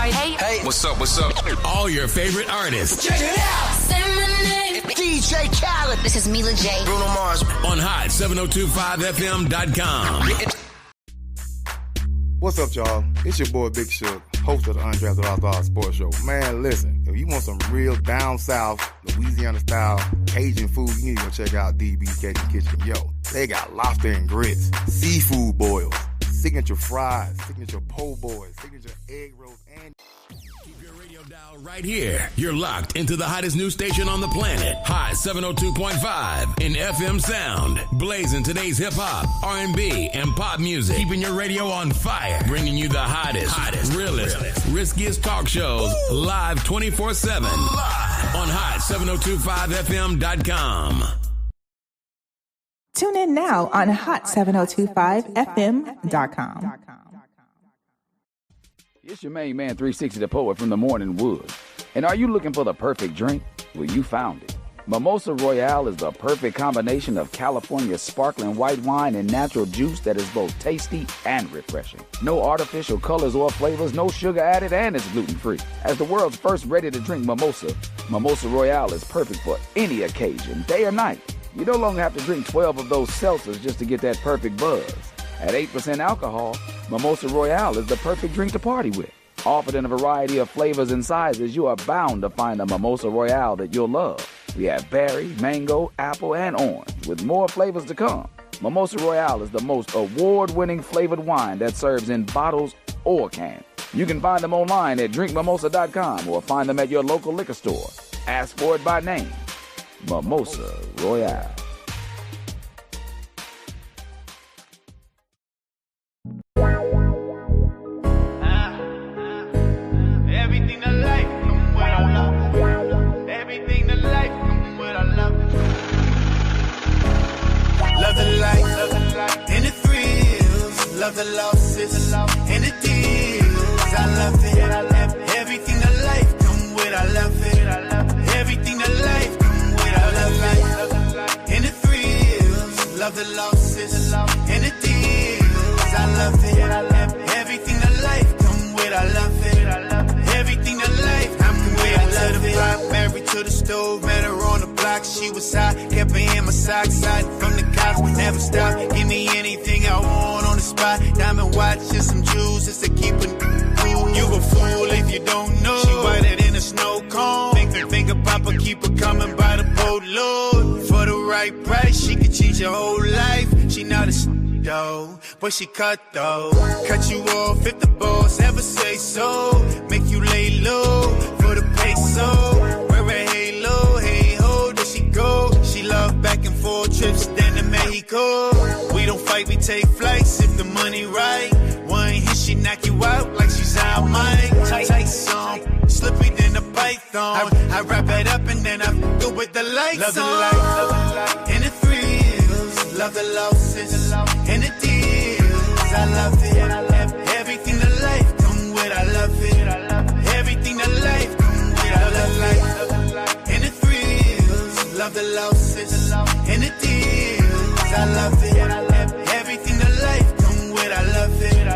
right. Hey, what's up? All your favorite artists. Check it out. Say my name. DJ Khaled. This is Mila J. Bruno Mars. On Hot 1025fm.com. What's up, y'all? It's your boy Big Shook, host of the Undrafted Outlaws Sports Show. Man, listen, if you want some real down south, Louisiana-style Cajun food, you need to go check out DB's Cajun Kitchen. Yo, they got lobster and grits, seafood boils, signature fries, signature po' boys, signature egg rolls, and... Keep your radio dial right here. You're locked into the hottest news station on the planet. Hot 702.5 in FM sound. Blazing today's hip-hop, R&B, and pop music. Keeping your radio on fire. Bringing you the hottest, realest, riskiest talk shows live 24/7 on Hot 1025fm.com. Tune in now on Hot1025fm.com. It's your main man, 360 the Poet from the Morning Wood. And are you looking for the perfect drink? Well, you found it. Mimosa Royale is the perfect combination of California sparkling white wine and natural juice that is both tasty and refreshing. No artificial colors or flavors, no sugar added, and it's gluten-free. As the world's first ready-to-drink mimosa, Mimosa Royale is perfect for any occasion, day or night. You no longer have to drink 12 of those seltzers just to get that perfect buzz. At 8% alcohol, Mimosa Royale is the perfect drink to party with. Offered in a variety of flavors and sizes, you are bound to find a Mimosa Royale that you'll love. We have berry, mango, apple, and orange, with more flavors to come. Mimosa Royale is the most award-winning flavored wine that serves in bottles or cans. You can find them online at drinkmimosa.com or find them at your local liquor store. Ask for it by name. Mimosa Royale. Everything to life, come with I love it. Everything to life, come with I love it. Love the life, and the thrills. Love the losses, and the deals. I love it. Everything to life, come with I love it. Everything to life, come with I love it. And the thrills. Love the losses, and the deals. I love it. Everything to life, come with I love it. Everything to life, I'm way I love the block, married to the stove, met her on the block, she was hot, kept her in my socks, hiding from the cops, never stop, give me anything I want on the spot, diamond watches, some jewels, just to keep it cool, you a fool if you don't know, she whiter than a snow cone, think of Papa, keep her coming by the boatload, for the right price, she could change your whole life, she not a though, but she cut though. Cut you off if the boss ever say so. Make you lay low for the peso. Wear a halo, hey ho, there she go. She love back and forth trips down to Mexico. We don't fight, we take flights if the money right. One hit, she knock you out like she's out Mike. Tight song, slippy than a python. I wrap it up and then I go with the lights on. Love the life, and the thrills. Love the losses, and the deals. I love it. Everything to life, come with I love it. Everything to life, come with I love it. And the thrills. Love the losses, and the deals. I love it. Everything to life, come with I love it.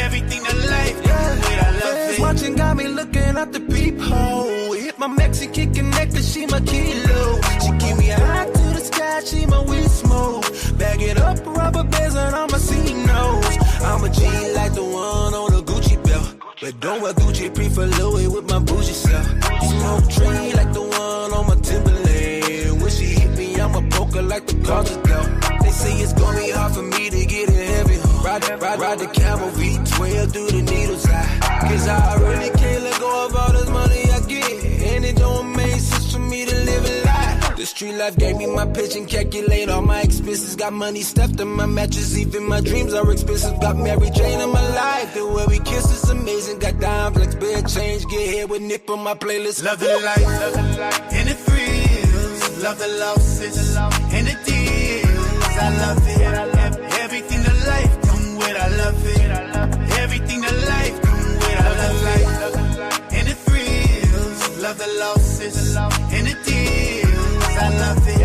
Everything to life, come with I love it. Watching got me looking out the peephole. Hit my Mexican connector, she my kilo. She keep me high to the sky, she my weed smoke. Bag it up, rubber bands and all my C-notes. I'm a G like the one on the Gucci belt. But don't wear Gucci, prefer Louis with my bougie self. Smoke tree like the one on my Timberland. When she hit me, I'm a poker like the cards dealt. They say it's gonna be hard for me to get it heavy. Ride the camel V12 through the needles eye. Cause I really can't let go of all this money I get. And it don't make sense for me to live a lie. The street life gave me my pitch and calculate all my expenses. Got money stuffed in my mattress, even my dreams are expensive. Got Mary Jane in my life, the way we kiss is amazing. Got dime flex, bed change, get here with Nick on my playlist. Love the life, and the thrills. Love the losses, and the deals. I love it. Everything to life, come with I love it. Everything to life, come with I love it. And the thrills. Love the losses, and the deals. I love it.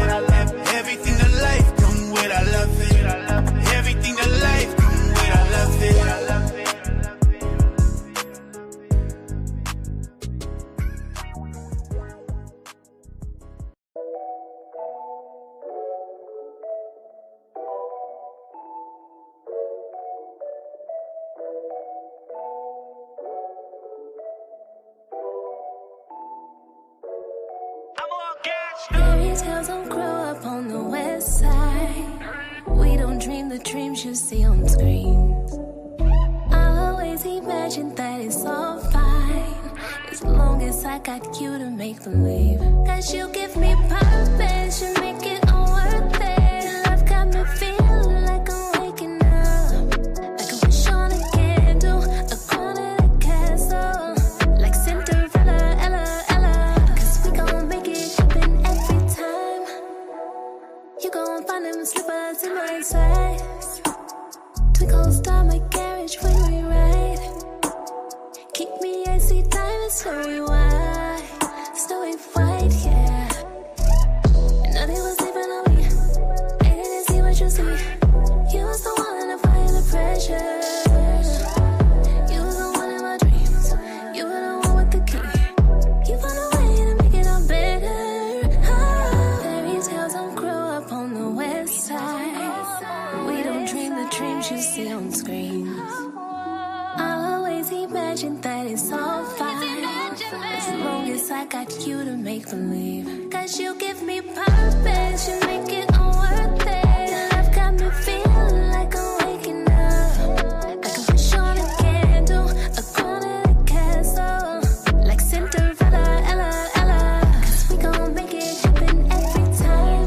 Everything to life, come with I love it. Everything to life, come with I love it. the dreams you see on screens. I always imagine that it's all fine, as long as I got you to make believe. Cause you give me purpose, you make it all worth it. Love got me feeling like I'm waking up, like a wish on a candle, a crown at a castle, like Cinderella, Ella. Cause we gon' make it happen every time. You gon' find them slippers in my size. Twinkle star my carriage when we ride. Keep me icy diamonds, snowy white, yeah. And nothing was leaving on me. I didn't see what you see. You was the one to fight the pressure. You was the one in my dreams. You were the one with the key. You found a way to make it all better. Oh, fairy tales don't grow up on the west side. We don't dream the dreams you see on screens. I always imagine that it's all fine, as long as I got you to make believe. Cause you give me purpose, you make it all worth it. Love got me feeling like I'm waking up, like a wish on a candle, a crown at a castle, like Cinderella, Ella. Cause we gon' make it happen every time.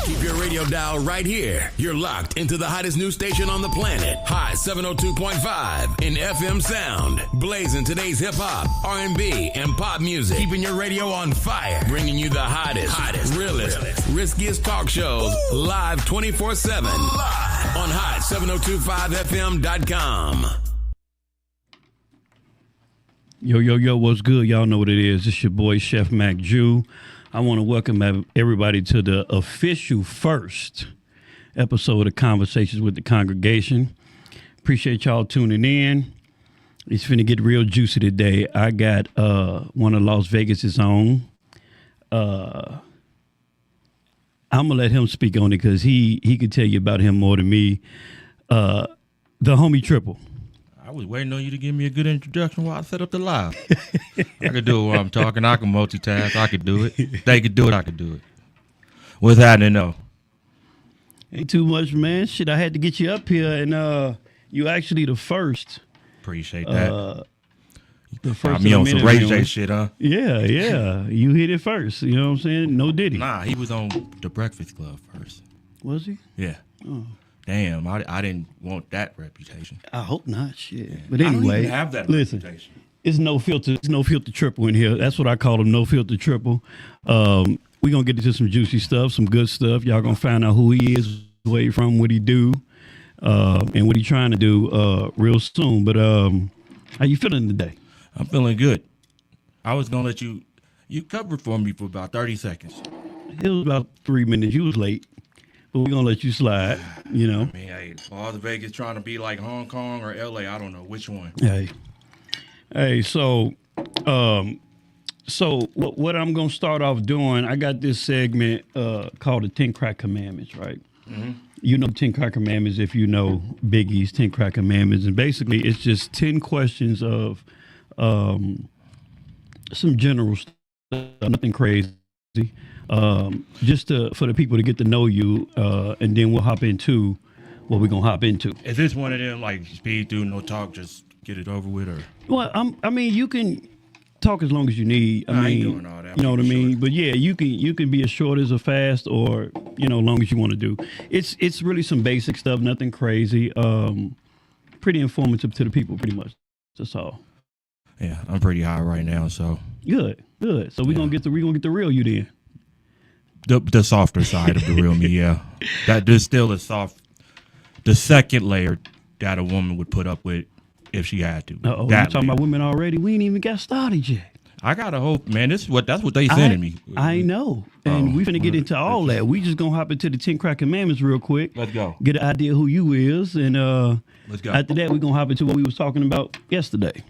Keep your radio dial right here. You're locked into the hottest news station on the planet. Hot 702.5 in FM sound. Blazing today's hip hop, R&B, and pop music. Keeping your radio on fire. Bringing you the hottest, realest, riskiest talk shows live 24/7 on hot7025fm.com. Yo, what's good? Y'all know what it is. It's your boy, Chef Mac Jew. I want to welcome everybody to the official first episode of Conversations with the Congregation. Appreciate y'all tuning in. It's finna get real juicy today. I got one of Las Vegas' own. I'm going to let him speak on it because he could tell you about him more than me. The homie Triple. I was waiting on you to give me a good introduction while I set up the live. I could do it while I'm talking. I can multitask. I could do it. They could do it. I could do it. What's happening, though? Ain't too much, man. Shit, I had to get you up here, and you actually the first. Appreciate that. The first. Me on some Ray J shit, huh? Yeah. You hit it first. You know what I'm saying? No Diddy. Nah, he was on The Breakfast Club first. Was he? Yeah. Oh. Damn, I didn't want that reputation. I hope not. Shit. But anyway, I don't even have that reputation. It's no filter. It's no filter triple in here. That's what I call him. No filter triple. We're gonna get into some juicy stuff, some good stuff. Y'all gonna find out who he is, where he from, what he do, and what he trying to do real soon. But how you feeling today? I'm feeling good. I was gonna let you covered for me for about 30 seconds. It was about 3 minutes. You was late. But we're gonna let you slide, you know. I mean, hey, all the Vegas trying to be like Hong Kong or LA, I don't know which one. Hey, so what I'm gonna start off doing, I got this segment called the 10 Crack Commandments, right? Mm-hmm. You know 10 Crack Commandments if you know Biggie's 10 Crack Commandments, and basically it's just 10 questions of some general stuff, nothing crazy. Just for the people to get to know you, and then we'll hop into what we're gonna hop into. Is this one of them like speed through, no talk, just get it over with, or? Well, I mean, you can talk as long as you need. I ain't doing all that. You know what I mean? But yeah, you can be as short as or fast, or long as you want to do. It's really some basic stuff, nothing crazy. Pretty informative to the people, pretty much. That's all. Yeah, I'm pretty high right now, so. Good. So we're gonna get the real you then. The softer side of the real me, yeah. That there's still the second layer that a woman would put up with if she had to. We're talking about women already. We ain't even got started yet. I gotta hope, man. That's what they sending me. I know, and we finna get into all that. We just gonna hop into the 10 Crack Commandments real quick. Let's go. Get an idea who you is, and let's go. After that, we gonna hop into what we was talking about yesterday.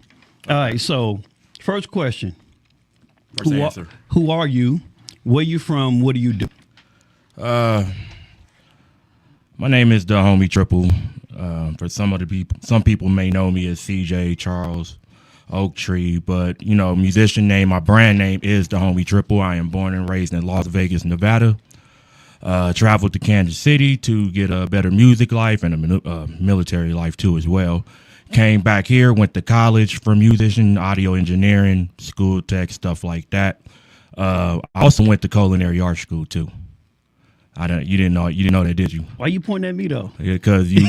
All right. So, first question: Who are you? Where you from? What do you do? My name is the homie Triple. For some people may know me as CJ Charles Oak Tree, but musician name, my brand name is the homie Triple. I am born and raised in Las Vegas, Nevada. Traveled to Kansas City to get a better music life and a military life too as well. Came back here, went to college for musician, audio engineering, school tech, stuff like that. I also went to culinary art school too. You didn't know that, did you? Why you pointing at me though? Yeah, because you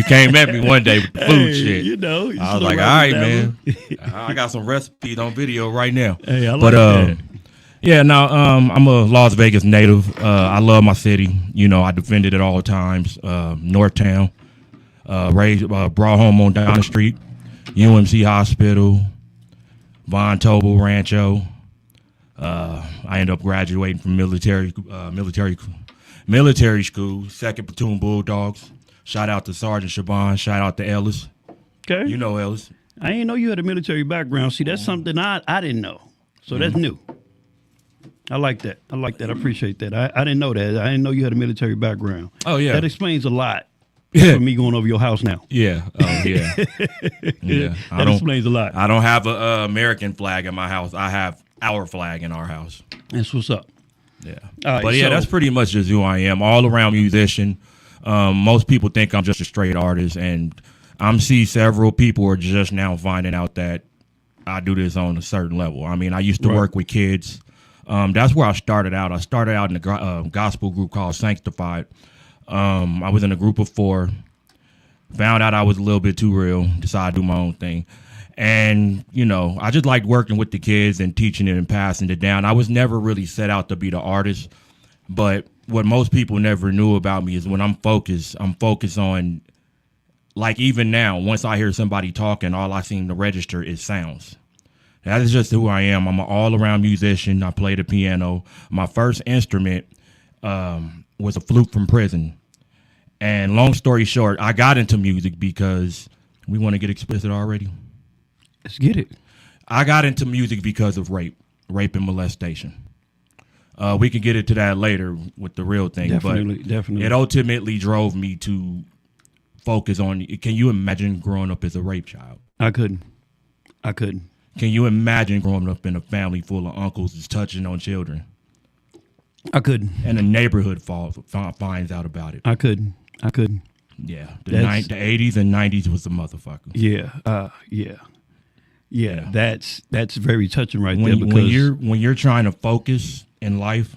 came at me one day with the food shit. I was like, all right, man. I got some recipes on video right now. Hey, I like that. Yeah, now I'm a Las Vegas native. I love my city. I defended it all times. Northtown, brought home on Donna Street, UMC Hospital, Von Tobel Rancho. I ended up graduating from military school, 2nd Platoon Bulldogs. Shout out to Sergeant Shaban. Shout out to Ellis. Okay. You know Ellis. I didn't know you had a military background. See, that's something I didn't know. So that's new. I like that. I appreciate that. I didn't know that. I didn't know you had a military background. Oh, yeah. That explains a lot for me going over your house now. Yeah. Oh, yeah. Yeah. That explains a lot. I don't have an American flag in my house. I have our flag in our house. That's what's up. Yeah. Right, but yeah, that's pretty much just who I am. All around musician. Most people think I'm just a straight artist, and I'm see several people are just now finding out that I do this on a certain level. I mean, I used to work with kids. That's where I started out. I started out in a gospel group called Sanctified. I was in a group of 4. Found out I was a little bit too real. Decided to do my own thing. And, I just liked working with the kids and teaching it and passing it down. I was never really set out to be the artist. But what most people never knew about me is when I'm focused on, like even now, once I hear somebody talking, all I seem to register is sounds. That is just who I am. I'm an all-around musician. I play the piano. My first instrument was a flute from prison. And long story short, I got into music because we want to get explicit already. Let's get it. I got into music because of rape and molestation. We can get into that later with the real thing. Definitely. It ultimately drove me to focus on, can you imagine growing up as a rape child? I couldn't. Can you imagine growing up in a family full of uncles that's touching on children? I couldn't. And the neighborhood finds out about it. I couldn't. Yeah. The 80s and 90s was the motherfucker. Yeah. That's very touching right there. Because when you're trying to focus in life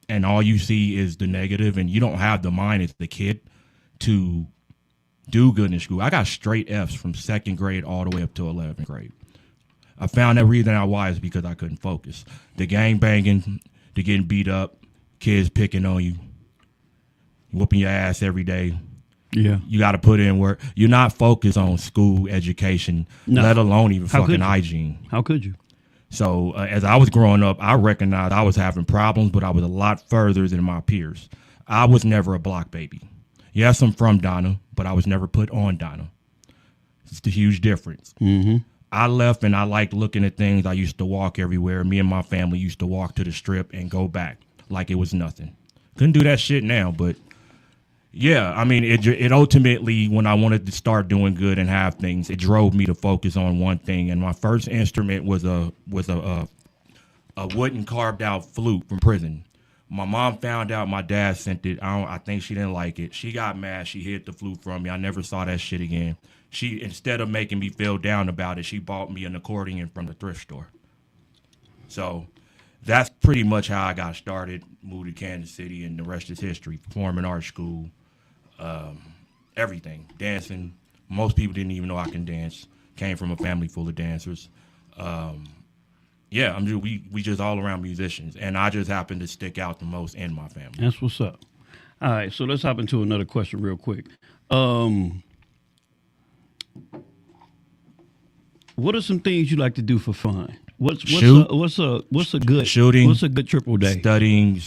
and all you see is the negative and you don't have the mind as the kid to do good in school. I got straight Fs from 2nd grade all the way up to 11th grade. I found that reason out why is because I couldn't focus. The gang banging, the getting beat up, kids picking on you, whooping your ass every day. Yeah. You got to put in work. You're not focused on school education, let alone even fucking hygiene. How could you? So as I was growing up, I recognized I was having problems, but I was a lot further than my peers. I was never a block baby. Yes, I'm from Donna, but I was never put on Donna. It's the huge difference. Mm-hmm. I left and I liked looking at things. I used to walk everywhere. Me and my family used to walk to the strip and go back like it was nothing. Couldn't do that shit now, but yeah, I mean, it ultimately, when I wanted to start doing good and have things, it drove me to focus on one thing. And my first instrument was a wooden carved out flute from prison. My mom found out my dad sent it. I think she didn't like it. She got mad. She hid the flute from me. I never saw that shit again. She, instead of making me feel down about it, she bought me an accordion from the thrift store. So that's pretty much how I got started. Moved to Kansas City, and the rest is history. Performing art school, everything. Dancing. Most people didn't even know I can dance. Came from a family full of dancers. Yeah, we just all around musicians, and I just happen to stick out the most in my family. That's what's up. All right, so let's hop into another question real quick. What are some things you like to do for fun? What's Shoot. what's a good Shooting. What's a good triple day? Studying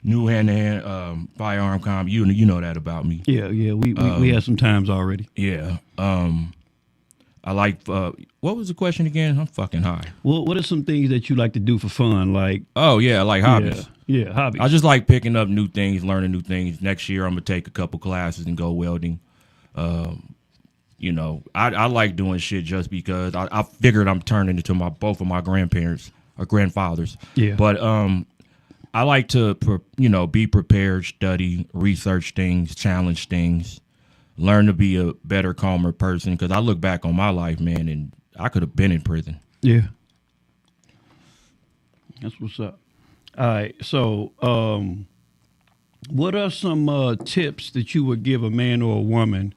new hand-to-hand firearm comp. You know that about me. Yeah. We had some times already. Yeah. I like. What was the question again? I'm fucking high. Well, what are some things that you like to do for fun? Like, Oh yeah, I like hobbies. yeah, hobbies. I just like picking up new things, learning new things. Next year, I'm gonna take a couple classes and go welding. I like doing shit just because I figured I'm turning into both of my grandparents or grandfathers. Yeah. But I like to be prepared, study, research things, challenge things, learn to be a better, calmer person. Because I look back on my life, man, and I could have been in prison. Yeah. That's what's up. All right. So, what are some tips that you would give a man or a woman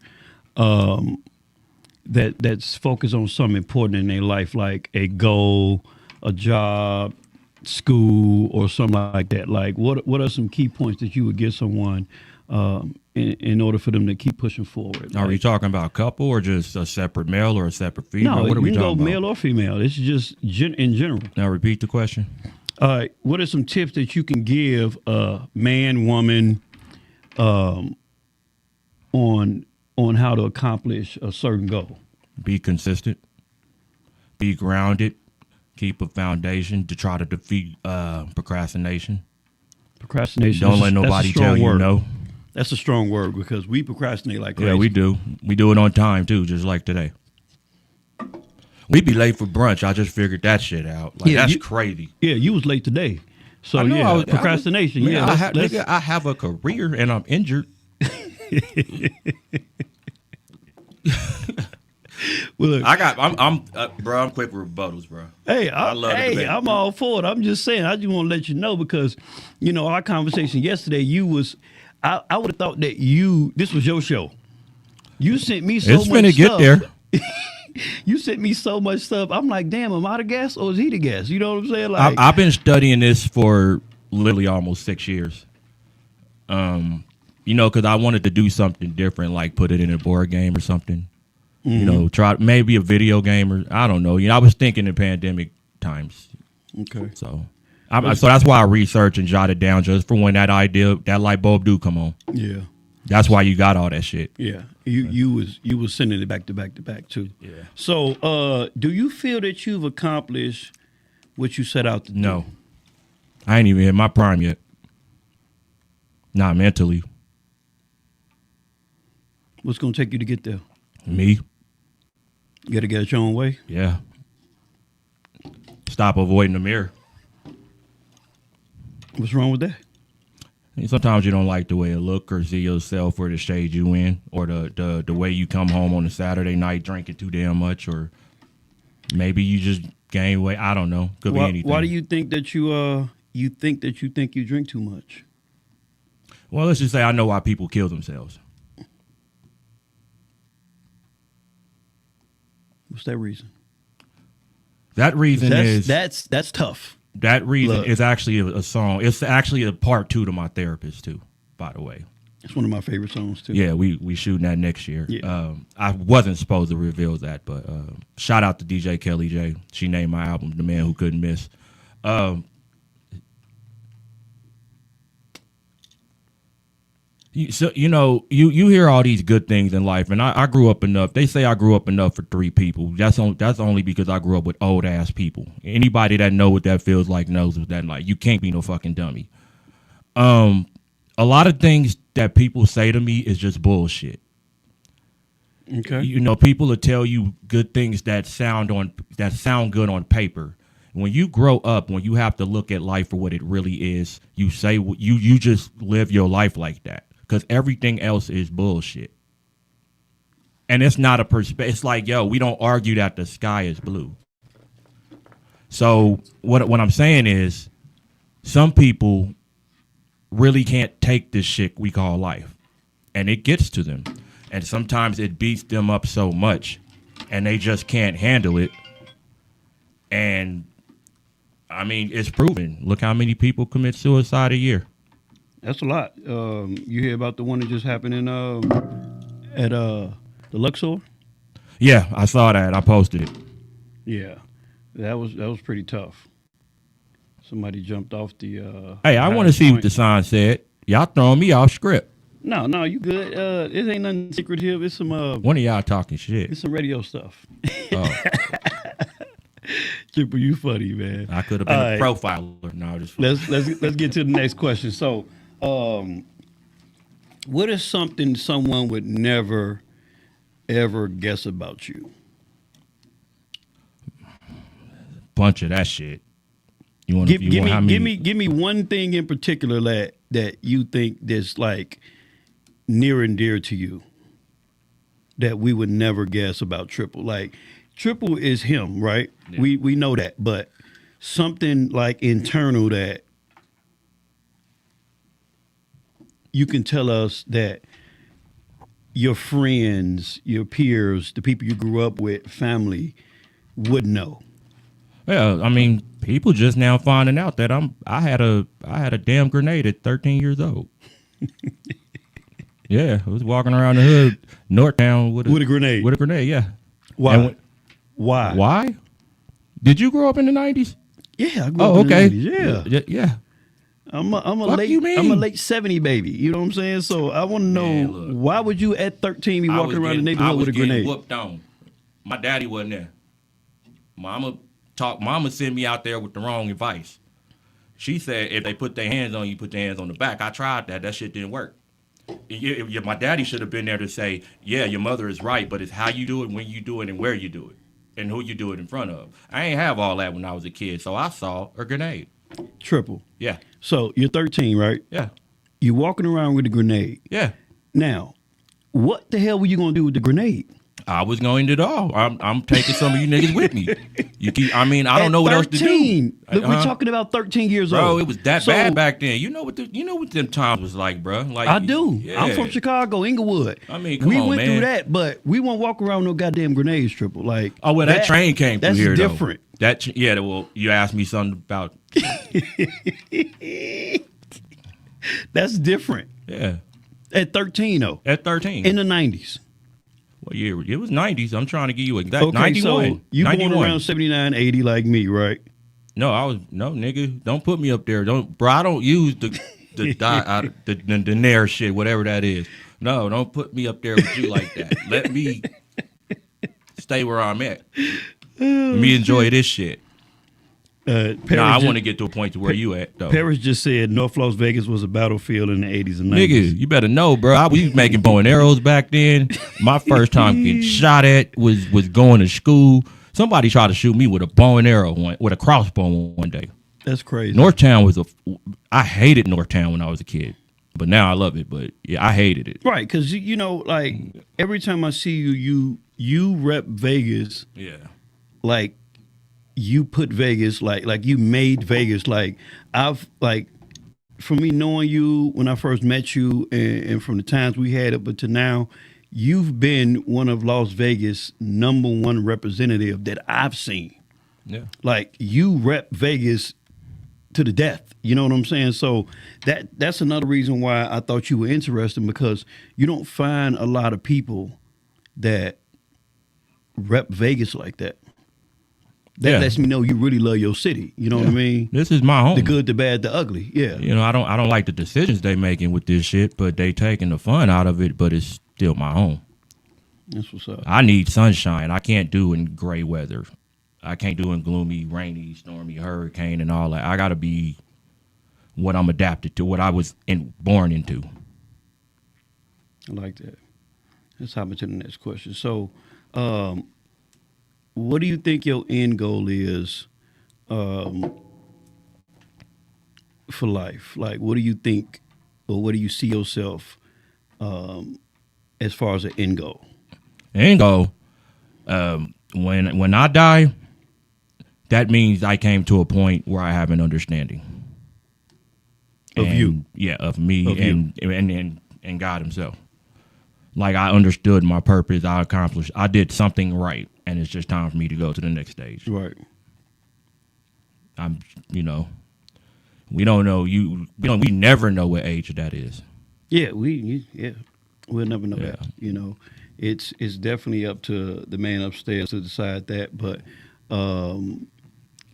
that's focused on something important in their life, like a goal, a job, school, or something like that? Like, what are some key points that you would give someone in order for them to keep pushing forward? Are we talking about a couple or just a separate male or a separate female? No, What are we you can go talking about? male or female. This is just in general. Now repeat the question. All right. What are some tips that you can give a man, woman, on how to accomplish a certain goal? Be consistent. Be grounded. Keep a foundation to try to defeat procrastination. Procrastination. Don't let that's a nobody strong tell you word. no. That's a strong word because we procrastinate like crazy. Yeah, we do. We do it on time too, just like today. We be late for brunch. I just figured that shit out. Like, Yeah, that's you- crazy. Yeah, you was late today. So I know yeah, I was- procrastination. Man, yeah, nigga, I have a career and I'm injured. well, look, I'm quick with rebuttals, bro. Hey, I love the debate. I'm all for it. I'm just saying. I just want to let you know because, our conversation yesterday. I would have thought that this was your show. You sent me so It's much finna stuff. get there. You sent me so much stuff. I'm like, damn, am I the guest or is he the guest? You know what I'm saying? Like, I've been studying this for literally almost 6 years. Because I wanted to do something different, like put it in a board game or something. Try maybe a video game or I don't know. I was thinking in pandemic times. okay. So that's why I researched and jotted down just for when that light bulb do come on. Yeah. That's why you got all that shit. Yeah. You was sending it back to back to back too. Yeah. So, do you feel that you've accomplished what you set out to do? No. I ain't even in my prime yet. Not mentally. What's going to take you to get there? Me? You got to get it your own way? Yeah. Stop avoiding the mirror. What's wrong with that? Sometimes you don't like the way it look or see yourself or the shade you in or the way you come home on a Saturday night drinking too damn much or maybe you just gain weight. I don't know. Could be anything. Why do you think that you think you drink too much? Well, let's just say I know why people kill themselves. What's that reason? That reason is that's tough. that reason Look. is actually a song. It's actually a part 2 to my therapist too, by the way. It's one of my favorite songs too. Yeah, we shooting that next year. Yeah. I wasn't supposed to reveal that, but shout out to DJ Kelly J. She named my album "The Man Who Couldn't Miss." You hear all these good things in life, and I grew up enough. They say I grew up enough for 3 people. That's only because I grew up with old ass people. Anybody that know what that feels like knows what that like. You can't be no fucking dummy. A lot of things that people say to me is just bullshit. Okay. People will tell you good things that sound good on paper. When you grow up, when you have to look at life for what it really is, you say you just live your life like that because everything else is bullshit. And it's not a perspective. It's like, yo, we don't argue that the sky is blue. So what I'm saying is, some people really can't take this shit we call life, and it gets to them, and sometimes it beats them up so much, and they just can't handle it. And I mean, it's proven. Look how many people commit suicide a year. That's a lot. You hear about the one that just happened in at the Luxor? Yeah, I saw that. I posted it. Yeah. That was pretty tough. Somebody jumped off the. Hey, I want to see what the sign said. Y'all throwing me off script. No, you good. It ain't nothing secretive. It's some. One of y'all talking shit. It's some radio stuff. Oh. Triple, you funny, man. I could have been a profiler. No, just let's get to the next question. So, what is something someone would never ever guess about you? Bunch of that shit. You want give me one thing in particular that you think that's like near and dear to you that we would never guess about Triple. Like Triple is him, right? Yeah. We know that, but something like internal that you can tell us that your friends, your peers, the people you grew up with, family would know. Yeah, I mean, people just now finding out that I had a damn grenade at 13 years old. Yeah, I was walking around the hood, Northtown with a grenade. With a grenade, yeah. Why? Why? Why? Did you grow up in the 90s? Yeah, I grew up in the 90s. Yeah. I'm a late 70 baby. You know what I'm saying? So I want to know, why would you at 13 be walking around the neighborhood with a grenade? I was getting whooped on. My daddy wasn't there. Mama sent me out there with the wrong advice. She said if they put their hands on you, put their hands on the back. I tried that. That shit didn't work. My daddy should have been there to say, yeah, your mother is right, but it's how you do it, when you do it, and where you do it, and who you do it in front of. I ain't have all that when I was a kid, so I saw a grenade. Triple. Yeah. So you're 13, right? Yeah. You're walking around with a grenade. Yeah. Now, what the hell were you going to do with the grenade? I was going to do all. I'm taking some of you niggas with me. I don't know what else to do. Look, we're talking about 13 years old. Bro, it was that bad back then. You know what them times was like, bro. Like I do. Yeah. I'm from Chicago, Inglewood. I mean, we went through that, but we won't walk around with no goddamn grenades, Triple. Like, oh well, that train came through here. That's different. Though. Well, you asked me something about. That's different. Yeah. At 13, though. At 13. In the 90s. What year? It was 90s. I'm trying to give you exact. Okay, 91. so you born around 79, 80 like me, right? No, nigga. Don't put me up there. I don't use the Nair shit, whatever that is. No, don't put me up there with you like that. Let me stay where I'm at. Let me enjoy this shit. I want to get to a point to where you at, though. Paris just said North Las Vegas was a battlefield in the 80s and 90s. Nigga, you better know, bro. We was making bow and arrows back then. My first time getting shot at was going to school. Somebody tried to shoot me with a bow and arrow, with a crossbow one day. That's crazy. Northtown I hated Northtown when I was a kid. But now I love it. But yeah, I hated it. Right, because, like, every time I see you rep Vegas. Yeah. Like, you put Vegas, like you made Vegas. Like, from me knowing you when I first met you and from the times we had it, but to now, you've been one of Las Vegas' #1 representative that I've seen. Yeah. Like, you rep Vegas to the death. You know what I'm saying? So that's another reason why I thought you were interesting, because you don't find a lot of people that rep Vegas like that. That lets me know you really love your city. You know what I mean? This is my home. The good, the bad, the ugly. Yeah. I don't like the decisions they making with this shit, but they taking the fun out of it, but it's still my home. That's what's up. I need sunshine. I can't do in gray weather. I can't do in gloomy, rainy, stormy, hurricane and all that. I got to be what I'm adapted to, what I was born into. I like that. Let's hop into the next question. So, what do you think your end goal is for life? Like, what do you think, or what do you see yourself as far as an end goal? End goal, when I die, that means I came to a point where I have an understanding of you. Yeah, of me and God Himself. Like, I understood my purpose. I accomplished. I did something right. And it's just time for me to go to the next stage. Right. We don't know we never know what age that is. Yeah, we'll never know that. It's definitely up to the man upstairs to decide that. But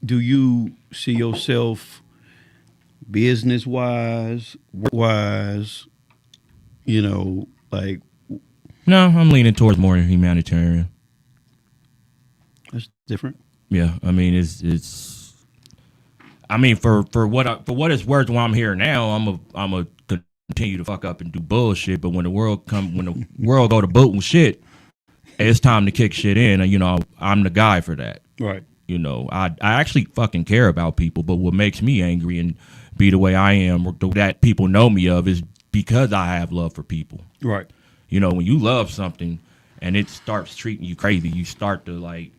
do you see yourself business wise, work wise? You know, like No, I'm leaning towards more humanitarian. that's different. Yeah, I mean it's. I mean for what it's worth, while I'm here now, I'm a continue to fuck up and do bullshit. But when the world go to boot and shit, it's time to kick shit in. And you know, I'm the guy for that. Right. You know, I actually fucking care about people. But what makes me angry and be the way I am, or that people know me of, is because I have love for people. Right. You know, when you love something and it starts treating you crazy, you start to like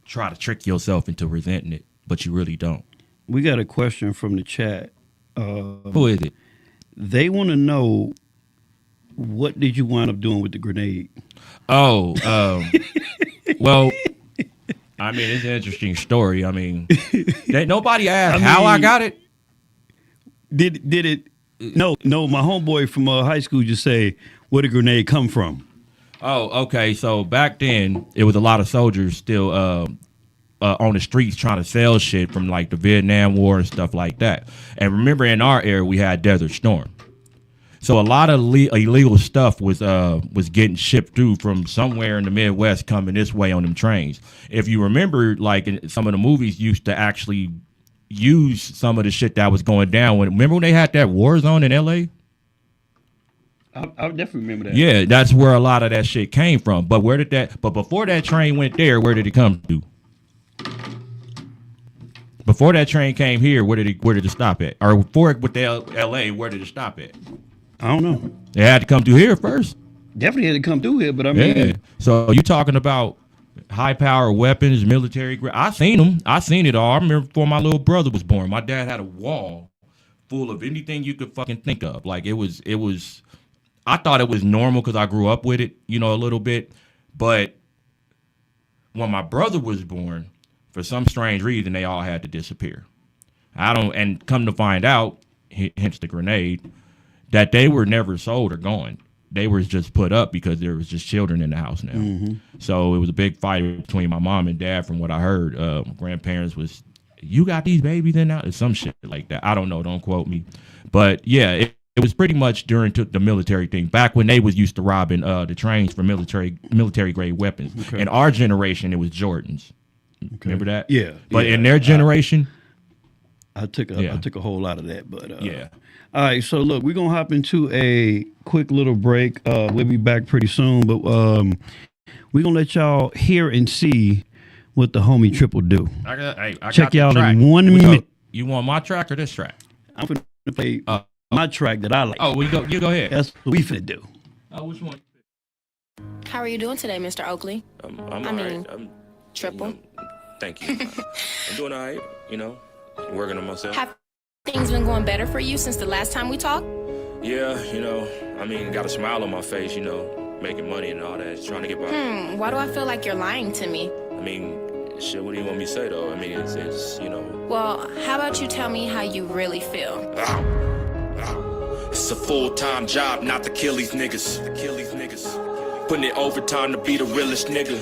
try to trick yourself into resenting it, but you really don't. We got a question from the chat. Who is it? They want to know, what did you wind up doing with the grenade? Oh, well, I mean, it's an interesting story. I mean, nobody asked how I got it. Did it? No. My homeboy from high school just say, where did the grenade come from? Oh, okay. So back then, it was a lot of soldiers still on the streets trying to sell shit from like the Vietnam War and stuff like that. And remember, in our era, we had Desert Storm. So a lot of illegal stuff was getting shipped through from somewhere in the Midwest coming this way on them trains. If you remember, like in some of the movies used to actually use some of the shit that was going down. Remember when they had that war zone in L.A.? I definitely remember that. Yeah, that's where a lot of that shit came from. But But before that train went there, where did it come to? Before that train came here, where did it stop at? Or before it with the L.A., where did it stop at? I don't know. It had to come through here first. Definitely had to come through here, but I mean, yeah. So you talking about high power weapons, military? I seen them. I seen it all. I remember before my little brother was born, my dad had a wall full of anything you could fucking think of. Like it was. I thought it was normal because I grew up with it, you know, a little bit. But when my brother was born, for some strange reason, they all had to disappear. And come to find out, hence the grenade, that they were never sold or gone. They were just put up because there was just children in the house now. Mm-hmm. So it was a big fight between my mom and dad, from what I heard. My grandparents was, you got these babies in now? Or some shit like that. I don't know. Don't quote me. But yeah, it was pretty much during the military thing, back when they was used to robbing the trains for military grade weapons. Okay. In our generation, it was Jordans. Okay. Remember that? Yeah. But in their generation, I took a whole lot of that. But yeah. All right. So look, we're gonna hop into a quick little break. We'll be back pretty soon, but we're gonna let y'all hear and see what the homie Triple do. I check got y'all in 1 minute. You want my track or this track? I'm gonna play my track that I like. Oh, you go ahead. That's what we finna do. Oh, which one? How are you doing today, Mr. Oakley? I'm all right. I'm Triple. You know, thank you. I'm doing all right, you know, working on myself. Have things been going better for you since the last time we talked? Yeah, you know, I mean, got a smile on my face, you know, making money and all that, trying to get by. Why do I feel like you're lying to me? I mean, shit, what do you want me to say, though? I mean, it's you know. Well, how about you tell me how you really feel? It's a full-time job not to kill these niggas. Putting it overtime to be the realest nigga.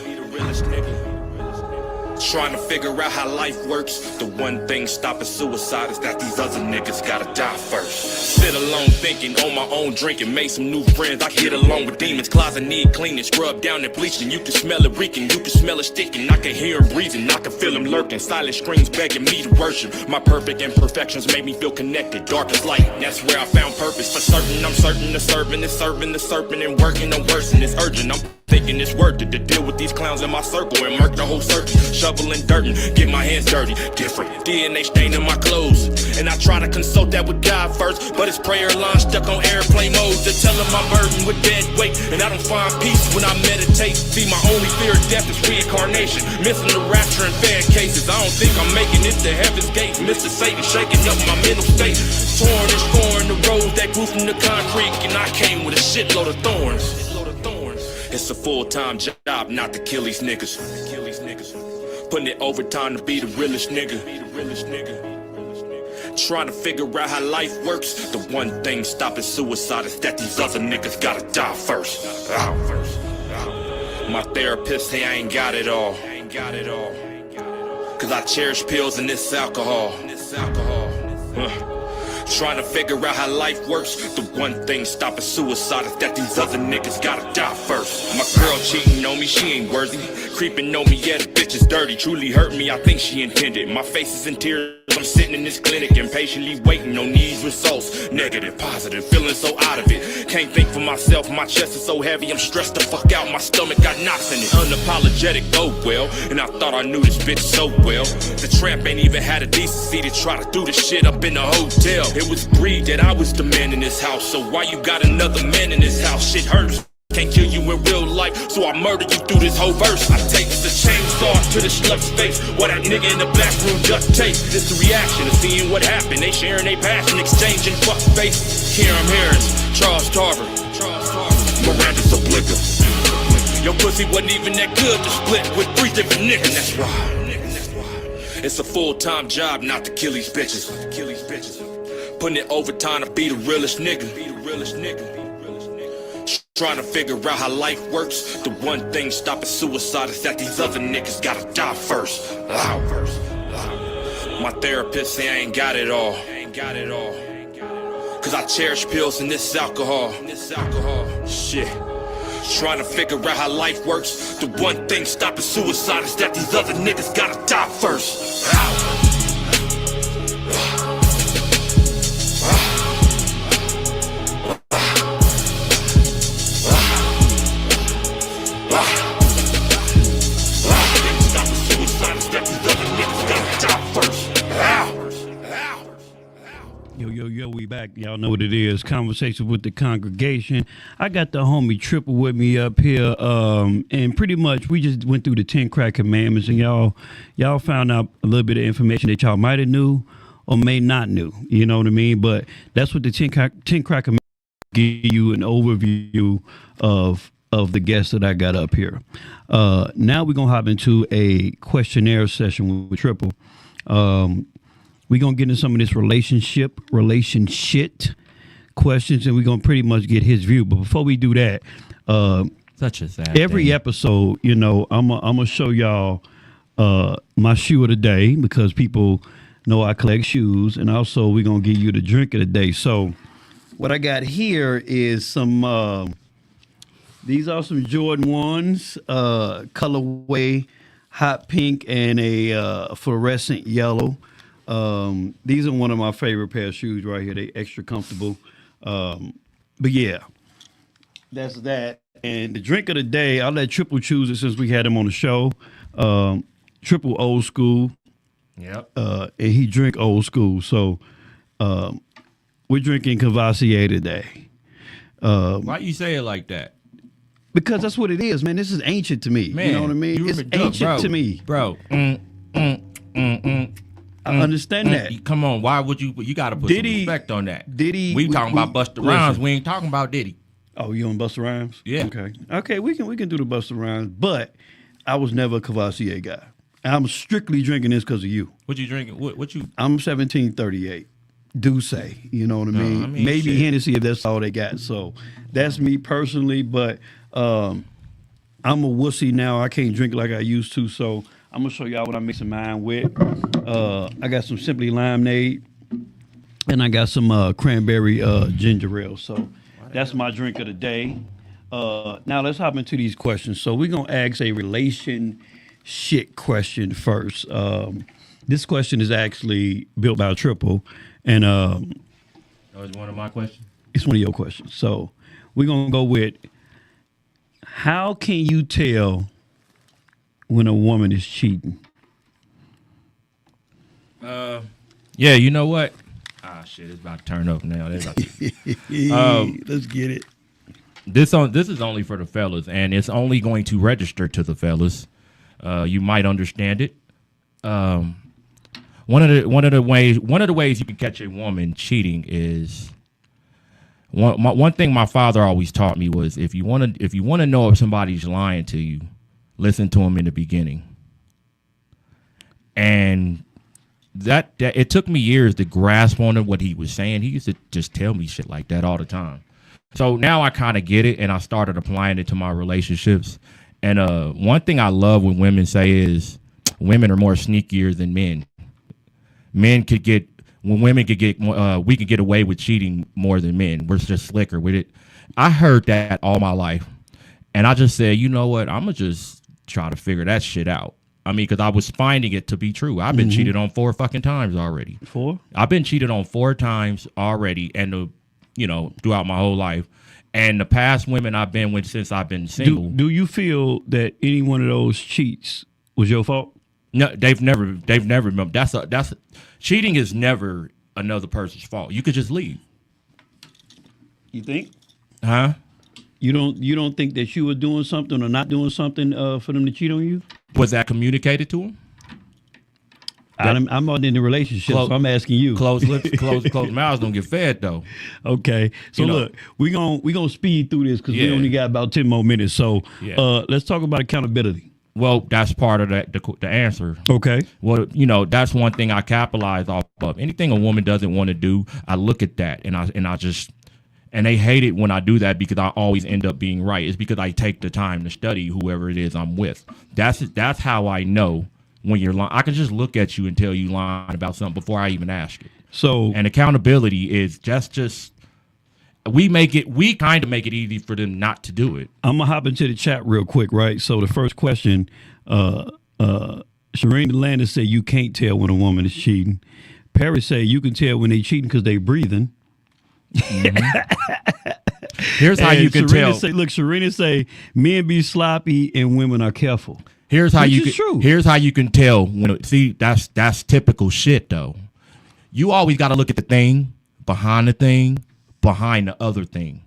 Trying to figure out how life works. The one thing stopping suicide is that these other niggas gotta die first. Sit alone thinking, on my own drinking, made some new friends. I get along with demons, closet need cleaning, scrub down and bleaching. You can smell it reeking, you can smell it sticking. I can hear him breathing, I can feel him lurking. Silent screams begging me to worship. My perfect imperfections made me feel connected. Dark as light, that's where I found purpose. For certain, I'm certain the servant is serving the serpent and working on worsen. It's urgent, I'm thinking it's worth it to deal with these clowns in my circle and murk the whole circle. Shoveling dirt and get my hands dirty. Different DNA staining my clothes. And I try to consult that with God first, but his prayer line stuck on airplane mode. To tell him I'm burdened with dead weight, and I don't find peace when I meditate. See, my only fear of death is reincarnation. Missing the rapture in bad cases. I don't think I'm making it to heaven's gate. Mr. Satan shaking up my mental state. Torn and scoring the roads that grew from the concrete, and I came with a shitload of thorns. It's a full-time job not to kill these niggas. Putting it overtime to be the realest nigga. Trying to figure out how life works. The one thing stopping suicide is that these other niggas gotta die first. My therapist say I ain't got it all. Cause I cherish pills and this alcohol. Trying to figure out how life works. The one thing stopping suicide is that these other niggas gotta die first. My girl cheating on me, she ain't worthy. Creeping on me, yeah, the bitch is dirty. Truly hurt me, I think she intended. My face is in tears. I'm sitting in this clinic impatiently waiting on these results. Negative, positive, feeling so out of it. Can't think for myself, my chest is so heavy. I'm stressed the fuck out, my stomach got knots in it. Unapologetic, oh well. And I thought I knew this bitch so well. The tramp ain't even had a decency to try to do the shit up in the hotel. It was agreed that I was the man in this house. So why you got another man in this house? Shit hurts. Can't kill you in real life, so I murder you through this whole verse. I take the chainsaw to the schlub's face, while that nigga in the black room just takes. It's the reaction of seeing what happened. They sharing their passion, exchanging fuck face. Kieran Harris, Charles Tarver, Miranda Sublica. Your pussy wasn't even that good to split with 3 different niggas. And that's why it's a full-time job not to kill these bitches. Putting it overtime to be the realest nigga. Trying to figure out how life works. The one thing stopping suicide is that these other niggas gotta die first. My therapist say I ain't got it all. Cause I cherish pills and this alcohol. Shit. Trying to figure out how life works. The one thing stopping suicide is that these other niggas gotta die first. Yo, we back. Y'all know what it is. Conversations with the congregation. I got the homie Triple with me up here. And pretty much we just went through the 10 crack commandments, and y'all found out a little bit of information that y'all might have knew or may not knew. You know what I mean? But that's what the 10 crack commandments give you an overview of the guests that I got up here. Now we're gonna hop into a questionnaire session with Triple. We're going to get into some of this relationship questions, and we're going to pretty much get his view. But before we do that, such a sad every thing. episode, you know, I'm going to show y'all my shoe of the day, because people know I collect shoes. And also we're going to give you the drink of the day. So what I got here is some, these are some Jordan 1s, colorway, hot pink, and a fluorescent yellow. These are one of my favorite pair of shoes right here. They extra comfortable. But yeah, that's that. And the drink of the day, I'll let Triple choose it since we had him on the show. Triple old school. Yep. And he drink old school. So we're drinking Cavassier today. Why you say it like that? Because that's what it is, man. This is ancient to me. Man, you know what I mean? It's ancient to me. Bro. I understand that. Come on, why would you got to put some respect on that. Diddy. We talking about Busta Rhymes. We ain't talking about Diddy. Oh, you on Busta Rhymes? Yeah. Okay, we can do the Busta Rhymes, but I was never a Cavassier guy. I'm strictly drinking this because of you. What you drinking? What you? I'm 1738. Douce, you know what I mean? Maybe shit. Hennessy if that's all they got. So that's me personally, but I'm a wussy now. I can't drink like I used to, so I'm gonna show y'all what I'm mixing mine with. I got some Simply Lemonade, and I got some cranberry ginger ale. So that's my drink of the day. Now let's hop into these questions. So we're gonna ask a relationship question first. This question is actually built by Triple, and it's one of my questions. It's one of your questions. So we're gonna go with: how can you tell when a woman is cheating? Yeah, you know what? Shit, it's about to turn up now. Let's get it. This is only for the fellas, and it's only going to register to the fellas. You might understand it. One of the ways you can catch a woman cheating is one thing my father always taught me was if you want to know if somebody's lying to you, listen to them in the beginning. And that it took me years to grasp on what he was saying. He used to just tell me shit like that all the time. So now I kind of get it, and I started applying it to my relationships. And one thing I love when women say is, women are more sneakier than men. When women could get, we could get away with cheating more than men. We're just slicker with it. I heard that all my life, and I just said, you know what? I'm gonna just try to figure that shit out. I mean, because I was finding it to be true. I've been cheated on 4 fucking times already. 4? I've been cheated on 4 times already, and throughout my whole life. And the past women I've been with since I've been single. Do you feel that any one of those cheats was your fault? No, they've never. That's cheating is never another person's fault. You could just leave. You think? Huh? You don't think that you were doing something or not doing something for them to cheat on you? Was that communicated to them? I'm not in the relationship, so I'm asking you. Closed lips, closed mouths don't get fed though. Okay, so look, we gonna speed through this because we only got about 10 more minutes. So let's talk about accountability. Well, that's part of the answer. Okay. Well, that's one thing I capitalize off of. Anything a woman doesn't want to do, I look at that and I just. And they hate it when I do that because I always end up being right. It's because I take the time to study whoever it is I'm with. That's how I know when you're lying. I can just look at you and tell you lying about something before I even ask it. So, and accountability is just we kind of make it easy for them not to do it. I'm gonna hop into the chat real quick, right? So the first question, Shireen Landis said you can't tell when a woman is cheating. Perry said you can tell when they cheating because they breathing. Here's how you can tell. Serena say men be sloppy and women are careful. Here's how you can tell when. See, that's typical shit though. You always got to look at the thing behind the other thing.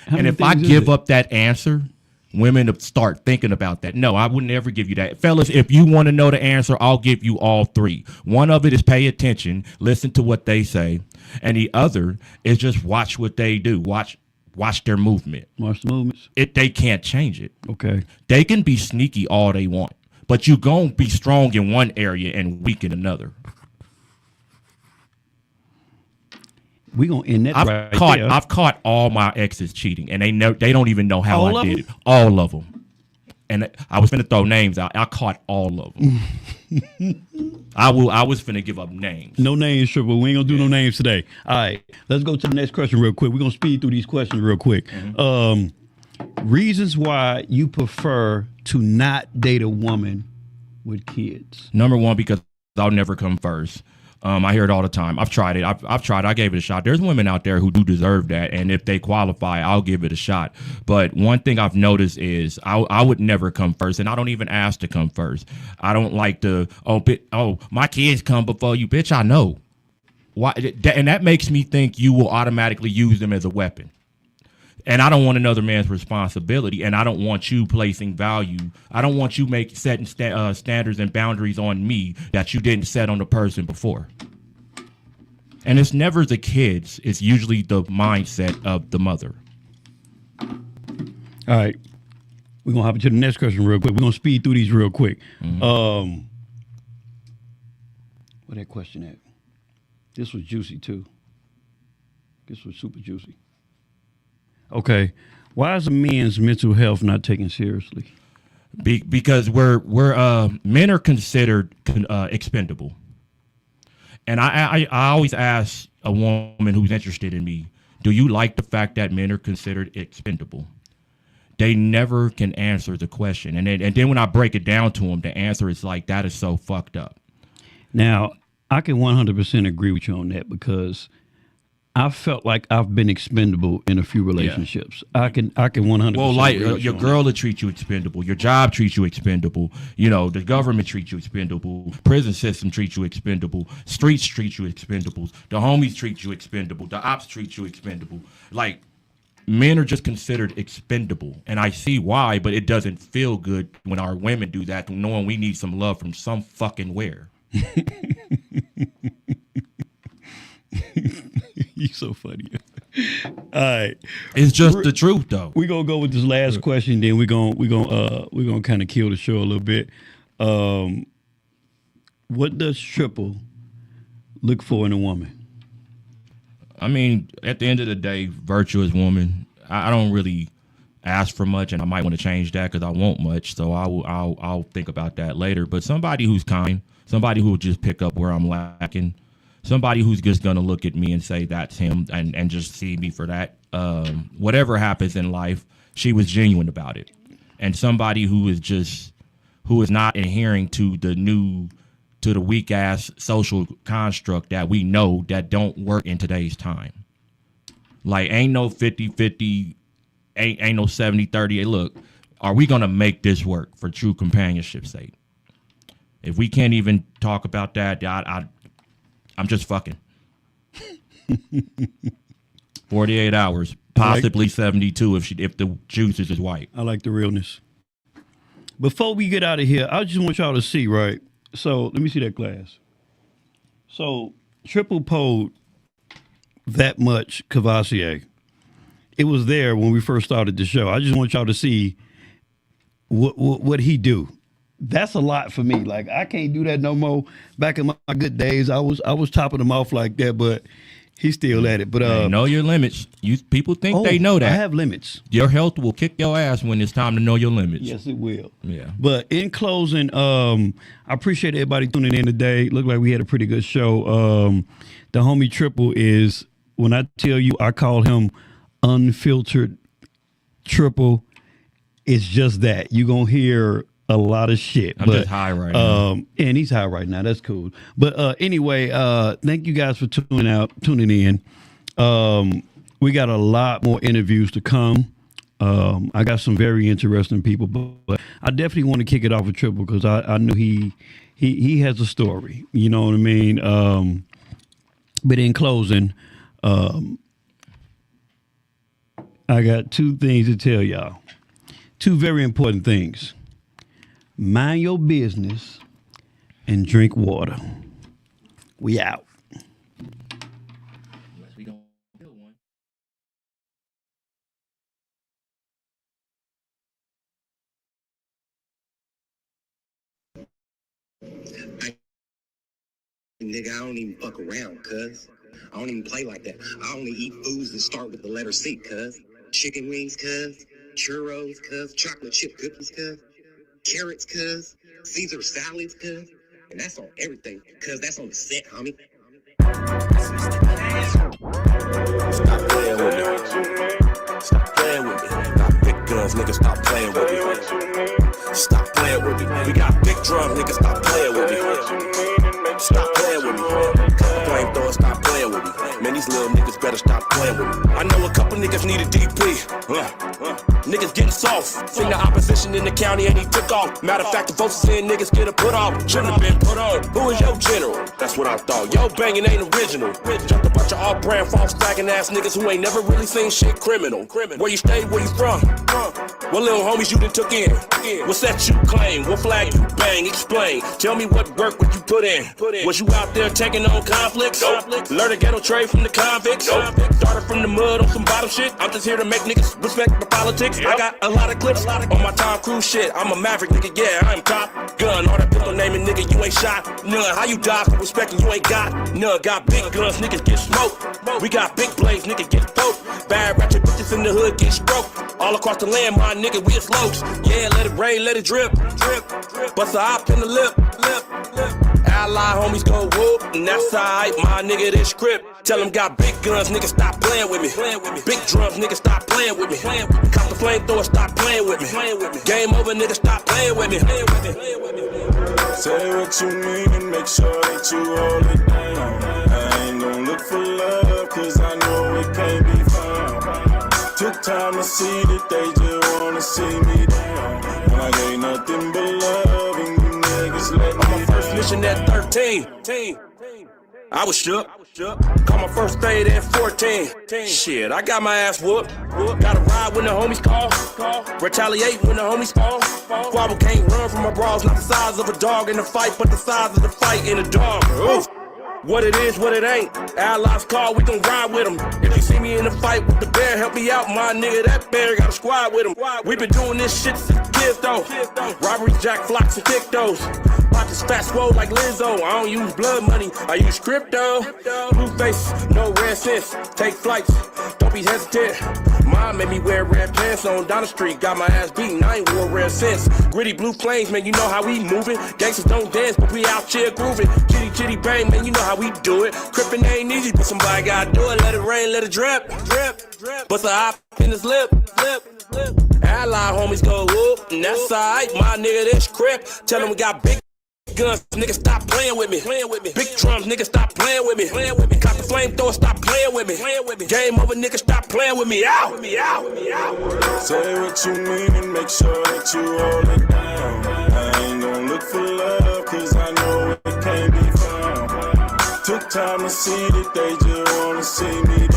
And if I give up that answer, women start thinking about that. No, I would never give you that. Fellas, if you want to know the answer, I'll give you all 3. One of it is pay attention, listen to what they say. And the other is just watch what they do. Watch their movement. Watch the movements. They can't change it. Okay. They can be sneaky all they want, but you gonna be strong in one area and weak in another. We gonna end that I've caught all my exes cheating, and they don't even know how I did it. All of them. And I was finna throw names out. I caught all of them. I was finna give up names. No names, Triple. We ain't gonna do no names today. All right, let's go to the next question real quick. We're gonna speed through these questions real quick. Reasons why you prefer to not date a woman with kids. Number 1, because I'll never come first. I hear it all the time. I've tried it. I've tried. I gave it a shot. There's women out there who do deserve that, and if they qualify, I'll give it a shot. But one thing I've noticed is I would never come first, and I don't even ask to come first. I don't like to. My kids come before you, bitch. I know why, and that makes me think you will automatically use them as a weapon. And I don't want another man's responsibility, and I don't want you placing value. I don't want you setting standards and boundaries on me that you didn't set on the person before. And it's never the kids. It's usually the mindset of the mother. All right. We're going to hop into the next question real quick. We're going to speed through these real quick. Where that question at? This was juicy, too. This was super juicy. Okay, why is a man's mental health not taken seriously? Because men are considered expendable, and I always ask a woman who's interested in me, do you like the fact that men are considered expendable? They never can answer the question, and then when I break it down to them, the answer is like, that is so fucked up. Now, I can 100% agree with you on that because I felt like I've been expendable in a few relationships. Yeah. I can 100%. Well, like your girl will treat you expendable. Your job treats you expendable. The government treats you expendable. Prison system treats you expendable. Streets treat you expendable. The homies treat you expendable. The ops treat you expendable. Like, men are just considered expendable, and I see why, but it doesn't feel good when our women do that, knowing we need some love from some fucking where. You so funny. All right, it's just the truth, though. We're gonna go with this last question, then we're gonna kind of kill the show a little bit. What does Triple look for in a woman? I mean, at the end of the day, virtuous woman. I don't really ask for much, and I might want to change that because I want much. So I'll think about that later. But somebody who's kind, somebody who will just pick up where I'm lacking, somebody who's just gonna look at me and say that's him, and just see me for that. Whatever happens in life, she was genuine about it, and somebody who is not adhering to the weak ass social construct that we know that don't work in today's time. Like ain't no 50-50, ain't no 70-30. Hey, look, are we gonna make this work for true companionship's sake? If we can't even talk about that, I'm just fucking. 48 hours, possibly 72 if the juice is white. I like the realness. Before we get out of here, I just want y'all to see, right? So let me see that glass. So Triple pulled that much Cavassier. It was there when we first started the show. I just want y'all to see what he do. That's a lot for me. Like I can't do that no more. Back in my good days, I was topping them off like that, but he's still at it. But know your limits. People think they know that. I have limits. Your health will kick your ass when it's time to know your limits. Yes, it will. Yeah. But in closing, I appreciate everybody tuning in today. Looked like we had a pretty good show. The homie Triple is, when I tell you I call him unfiltered Triple, it's just that. You're going to hear a lot of shit. I'm just high right now. And he's high right now. That's cool. But anyway, thank you guys for tuning in. We got a lot more interviews to come. I got some very interesting people, but I definitely want to kick it off with Triple because I know he has a story. You know what I mean? But in closing, I got two things to tell y'all. Two very important things. Mind your business and drink water. We out. Unless we don't kill one. Nigga, I don't even fuck around, cuz. I don't even play like that. I only eat foods that start with the letter C, cuz. Chicken wings, cuz. Churros, cuz. Chocolate chip cookies, cuz. Carrots, cuz. Caesar salads, cuz. And that's on everything, cuz that's on the set, homie. Stop playing with me. Stop playing with me. Got big guns, nigga, stop playing with me. Stop playing with me. We got big drums, nigga, stop playing with me. Stop playing with me. Flamethrower, stop playing with me. Man, these little niggas better stop playing with me. I know a couple niggas need a DP. Niggas getting soft. Seen the opposition in the county and he took off. Matter of fact, the votes saying niggas get a put off. Shouldn't have been put on. Who is your general? That's what I thought. Yo banging ain't original. Jumped a bunch of off-brand, false flagging ass niggas who ain't never really seen shit criminal. Where you stay, where you from? What little homies you done took in? What set you claim? What flag you bang? Explain. Tell me what work would you put in? Was you out there taking on conflicts? Learn a ghetto trade from the convicts? Started from the mud on some bottom shit? I'm just here to make niggas respect the politics. I got a lot of clips on my Tom Cruise shit. I'm a maverick nigga, yeah, I'm top gun. All that pistol naming nigga, you ain't shot. None, how you die for respecting you ain't got? None, got big guns, niggas get smoked. We got big blades, niggas get poked. Bad ratchet bitches in the hood get stroked. All across the land, my nigga, we a slopes. Yeah, let it rain, let it drip. Bust a op in the lip. Ally homies go whoop, and that's alright, my nigga, this script. Tell them got big guns, nigga, stop playing with me. Big drums, nigga, stop playing with me. Cop the flamethrower, stop playing with me. Game over, nigga, stop playing with me. Say what you mean and make sure that you hold it down. I ain't gon' look for love, cause I know it can't be found. Took time to see that they just wanna see me down. When I ain't nothing but love and you niggas let me down. My first mission at 13. I was shook. Caught my first fade at 14. Shit, I got my ass whooped. Gotta ride when the homies call. Retaliate when the homies fall. Squabble can't run from my bras. Not the size of a dog in a fight, but the size of the fight in a dog. Oof. What it is, what it ain't. Allies call, we gon' ride with them. If you see me in the fight with the bear, help me out, my nigga. That bear got a squad with him. We been doing this shit since kids though. Robbery, jack, flocks, and kick those. pockets fat swole like Lizzo. I don't use blood money, I use crypto. Blue face, no red cents. Take flights, don't be hesitant. Mom made me wear red pants on Donna Street. Got my ass beaten, I ain't wore red since. Gritty blue flames, man, you know how we moving. Gangsters don't dance, but we out here grooving. Chitty chitty bang, man, you know how we do it. Crippin' ain't easy, but somebody gotta do it. Let it rain, let it drip, drip, drip. Bust a hop in his lip, lip, lip. Ally homies go whoop, and that's alright, my nigga, this crip. Tell them we got big guns, nigga, stop playing with me. Big drums, nigga, stop playing with me. Cop the flamethrower, stop playing with me. Game over, nigga, stop playing with me. Out. Say what you mean and make sure that you hold it down. I ain't gon' look for love, cause I know it can't be found. Took time to see that they just wanna see me